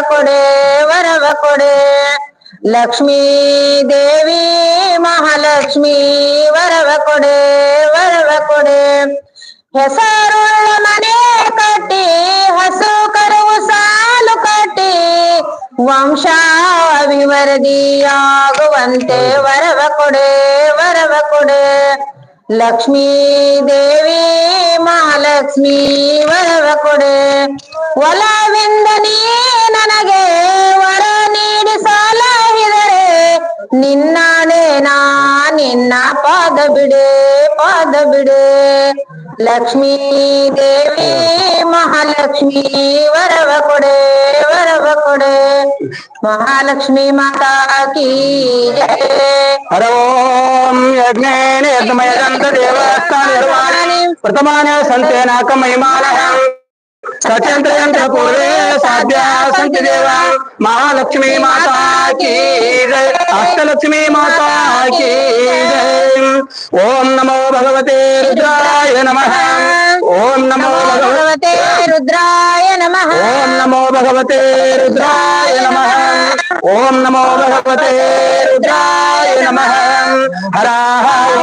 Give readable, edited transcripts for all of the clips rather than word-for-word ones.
ಕೊಡೆ ವರವ ಕೊಡೆ ಲಕ್ಷ್ಮೀ ದೇವಿ ಮಹಾಲಕ್ಷ್ಮಿ ವರವ ಕೊಡೆ ವರವ ಕೊಡೆ ಹೆಸರುಳ್ಳ ಮನೆ ಕಟ್ಟಿ ಹಸು ಕರುವು ಸಾಲು ಕಟ್ಟಿ ವಂಶಾಭಿವೃದ್ಧಿಯಾಗುವಂತೆ ವರವ ಕೊಡೆ ವರವ ಕೊಡೆ ಲಕ್ಷ್ಮೀ ದೇವಿ ಮಹಾಲಕ್ಷ್ಮಿ ವರವ ಕೊಡೆ ಒಲವಿಂದ ನೀ ನನಗೆ ವರ ನೀಡಿ ಸಲಹಿದರೆ ನಿನ್ನಾಣೆ ನಾ ನಿನ್ನ ಪಾದ ಬಿಡೆ ಲಕ್ಷ್ಮೀ ದೇವಿ ಮಹಾಲಕ್ಷ್ಮಿ ವರವ ಕೊಡೆ ವರವ ಕೊಡೆ ಮಹಾಲಕ್ಷ್ಮಿ ಮಾತಾ ಕೀ ಜಯ ಹರ ಓಂ ಯಜ್ಞೇನ ಯಜ್ಞಮಯದಂತ ದೇವಸ್ಥಾನ ನಿರ್ಮಾಣಿ ಪ್ರಥಮಾನ ಸಂತೇನಾಕ ಮಹಿಮಾನ ಸಚಂತ್ರಯಂತ್ರ ಪೂರ್ವೇ ಸಾಧ್ಯ ಸಂತಿ ದೇವ ಮಹಾಲಕ್ಷ್ಮಿ ಮಾತಾ ಕೀ ಜಯ ಅಷ್ಟಲಕ್ಷ್ಮಿ ಮಾತಾ ಕೀ ಜಯ ಓಂ ನಮೋ ಭಗವತೆ ರುದ್ರಾಯ ನಮಃ ಓಂ ನಮೋ ಭಗವತೆ ರುದ್ರಾಯ ನಮಃ ಓಂ ನಮೋ ಭಗವತೆ ರುದ್ರಾಯ ನಮಃ ಓಂ ನಮೋ ಭಗವತೆ ರುದ್ರಾಯ ನಮಃ ಹರ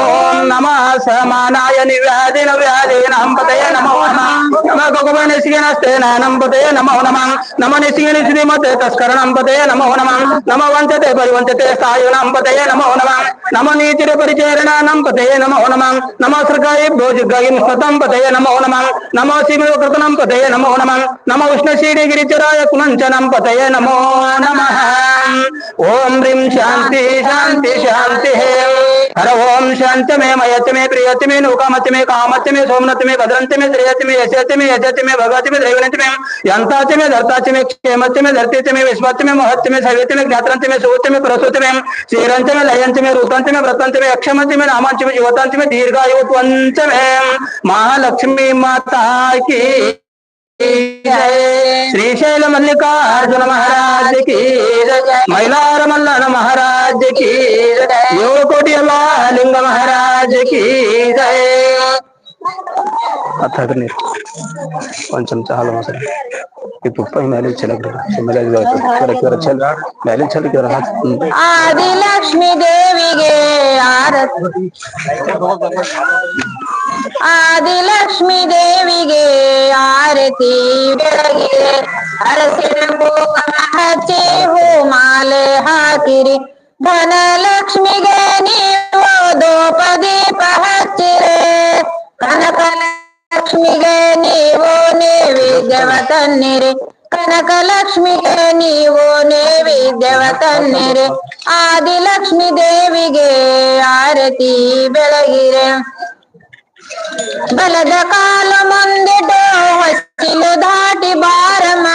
ಓಂ ನಮಃ ಸಮಾನಾಯ ನಿವ್ಯಾಧಿ ನವ್ಯಾಧೀನ ಹಂಪತಯ ನಮೋ ನಮಃ ನಮ ಭಗವನಿಸಿಗೆ ನಸ್ತೆ ನಂಪತಯ ನಮೋ ನಮಃ ನಮ ನಿಸಿಗೆ ನಿಸಿದಿ ಮತ್ತೆ ತಸ್ಕರಣ ಹಂಪತಯ ನಮೋ ನಮಃ ನಮ ವಂಚತೆ ಪರಿವಂಚತೆ ಸ್ಥಾಯು ನಂಪತಯ ನಮೋ ನಮಃ ನಮ ನೀತಿರ ಪರಿಚರಣ ನಂಪತಯ ನಮೋ ನಮಃ ನಮ ಸೃಗಾಯಿ ಭೋಜಿಗಾಯಿ ಸ್ವತಂಪತಯ ನಮೋ ನಮಃ ನಮೋ ಸಿಮಿವ ಕೃತನಂಪತಯ ನಮೋ ನಮಃ ನಮ ಉಷ್ಣಶೀಡಿ ಗಿರಿಚರಾಯ ಕುಲಂಚನಂಪತಯ ನಮೋ ನಮಃ ಓಂ ಹ್ರೀಂ ಶಾಂತಿ ಶಾಂತಿ ಶಾಂತಿ ಹರ ಓಂ ಶಾಂತಿ ಮೇ ಮಯತಿ ಮೇ ಪ್ರಿಯತಿ ಮೇ ನೌಕಾಮತಿ ಮೇ ಕಾಮತಿ ಮೇ ಸೋಮನತಿ ಮೇ ಭದ್ರಂತಿ ಮೇ ಶ್ರೇಯತಿ ಮೇ ಯಶತಿ ಮೇ ಯಜತಿ ಮೇ ಭಗವತಿ ಮೇ ದ್ರೈವನತಿ ಮೇ ಯಂತಾತಿ ಮೇ ಧರ್ತಾತಿ ಮೇ ಕ್ಷೇಮತಿ ಮೇ ಧರ್ತಿತಿ ಮೇ ವಿಶ್ವತಿ ಮೇ ಮಹತ್ತಿ ಮೇ ಸವ್ಯತಿ ಮೇ ಜ್ಞಾತರಂತಿ ಮೇ ಸುವತಿ ಮೇ ಪ್ರಸೂತಿ ಮೇ ಶ್ರೀರಂತಿ ಮೇ ಲಯಂತಿ ಮೇ ಋತಂತಿ ಮೇ ವ್ರತಂತಿ ಮೇ ಯಕ್ಷಮಂತಿ ಮೇ ನಾಮಾಂತಿ ಮೇ ಯುವತಂತಿ ಮೇ ದೀರ್ಘಾಯುತ್ವಂತ ಮೇ ಮಹಾಲಕ್ಷ್ಮಿ ಮಾತಾ ಕೀ ಶ್ರೀಶೈಲ ಮಲ್ಲಿಕಾರ್ಜುನ ಮಹಾರಾಜ ಕೀ ಮೈಲಾರ ಮಲ್ಲನ ಮಹಾರಾಜ ಕೀ ಏಳು ಕೋಟಿ ಲಿಂಗ ಮಹಾರಾಜ ಕೀ ಜಯ ಹತ್ತಾದ್ರೆ ನೀರು ಒಂದ್ ಚಮಚ ಹಾಲು ಮೊಸರು ಈ ತುಪ್ಪ ಮೇಲೆ ಚೆಲಕ್ ಮೇಲೆ ಚೆಲಕ್ ಆದಿಲಕ್ಷ್ಮಿ ದೇವಿಗೆ ಆರತಿ ಆದಿಲಕ್ಷ್ಮಿ ದೇವಿಗೆ ಆರತಿ ಬೆಳಗಿದೆ ಅರಸಿನ ಕುಂಕುಮ ಹಚ್ಚಿ ಹೂ ಮಾಲೆ ಹಾಕಿರಿ ಧನಲಕ್ಷ್ಮಿಗೆ ನೀವು ಧೂಪ ದೀಪ ಹಚ್ಚಿರೆ ಕನಕಲಕ್ಷ್ಮಿಗೆ ನೀವು ನೈವೇದ್ಯವ ತನ್ನಿರಿ ಕನಕಲಕ್ಷ್ಮಿಗೆ ನೀವು ನೈವೇದ್ಯವ ತನ್ನಿರಿ ಆದಿಲಕ್ಷ್ಮಿ ದೇವಿಗೆ ಆರತಿ ಬೆಳಗಿರೆ ಬಲದ ಕಾಲು ಮುಂದಿಟ್ಟು ಹೊಚ್ಚಿಲು ದಾಟಿ ಬಾರಮ್ಮ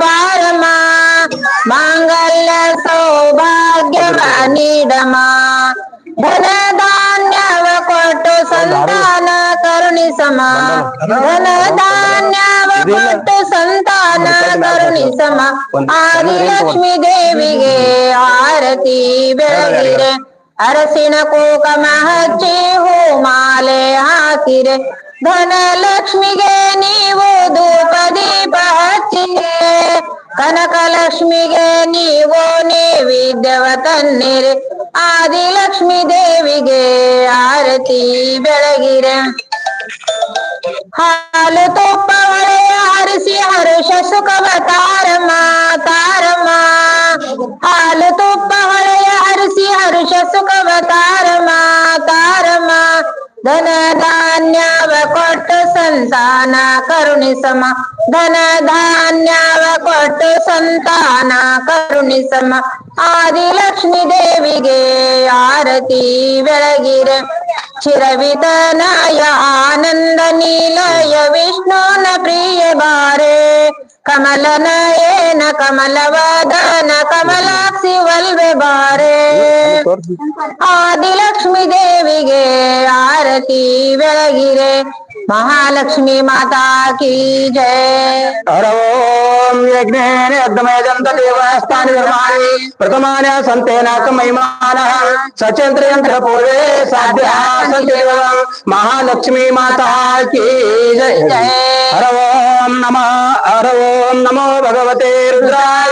ಬಾರಮ್ಮ ಮಾಂಗಲ್ಯ ಸೌಭಾಗ್ಯವ ನೀಡಮ್ಮ ಧನ ಧಾನ್ಯವ ಕೊಟ್ಟು ಸಂತಾನ ಕರುಣಿಸಮ ಧನ ಧಾನ್ಯವ ಕೊಟ್ಟು ಸಂತಾನ ಕರುಣಿಸಮ ಆದಿಲಕ್ಷ್ಮಿ ದೇವಿಗೆ ಆರತಿ ಬೆಳಗಿರೆ ಅರಸಿನ ಕುಂಕುಮ ಹಚ್ಚಿ ಹೂ ಮಾಲೆ ಹಾಕಿರೆ ಧನಲಕ್ಷ್ಮಿಗೆ ನೀವು ಧೂಪ ದೀಪ ಹಚ್ಚಿರೆ ಕನಕಲಕ್ಷ್ಮಿಗೆ ನೀವು ನೈವೇದ್ಯವ ತನ್ನಿರಿ ಆದಿಲಕ್ಷ್ಮಿ ದೇವಿಗೆ ಆರತಿ ಬೆಳಗಿರೆ ಹಾಲು ತುಪ್ಪ ಹೊಳೆಯ ಹರಿಸಿ ಹರುಷ ಸುಖವ ತಾರಮ್ಮ ತಾರಮ್ಮ ಹಾಲು ತುಪ್ಪ ಹೊಳೆಯ ಹರಿಸಿ ಹರುಷ ಸುಖವ ತಾರಮ್ಮ ತಾರಮ್ಮ ಧನ ಧಾನ್ಯವ ಕೊಟ್ಟು ಸಂತಾನ ಕರುಣಿಸಮ ಧನ ಧಾನ್ಯವ ಕೊಟ್ಟು ಸಂತಾನ ಕರುಣಿಸಮ ಆದಿಲಕ್ಷ್ಮಿ ದೇವಿಗೆ ಆರತಿ ಬೆಳಗಿರೆ ಚಿರವಿದನಾಯ ಆನಂದ ನೀಲಯ ವಿಷ್ಣುನ ಪ್ರಿಯ ಬಾರೆ ಕಮಲ ನಯನ ಕಮಲವದನ ಕಮಲಾಕ್ಷಿ ವಲ್ವೆ ಬಾರೆ ಆದಿಲಕ್ಷ್ಮಿ ದೇವಿಗೆ ಆರತಿ ಬೆಳಗಿರೆ ಮಹಾಲಕ್ಷ್ಮಿ ಮಾತಾ ಕೀ ಜಯ ಹರ ಓಂ ಯಜ್ಞೇನ ಯಜ್ಞಮಯದಂತ ದೇವಸ್ಥಾನ ನಿರ್ಮಾಣಿ ಪ್ರಥಮಾನ ಸಂತೇನಾಕ ಮಹಿಮಾನ ಸಚಂತ್ರಯಂತ್ರ ಪೂರ್ವೇ ಸಾಧ್ಯ ಸಂತಿ ದೇವ ಮಹಾಲಕ್ಷ್ಮಿ ಮಾತಾ ಕೀ ಜಯ ಹರ ಓಂ ನಮೋ ಭಗವತೆ ರುದ್ರಾಯ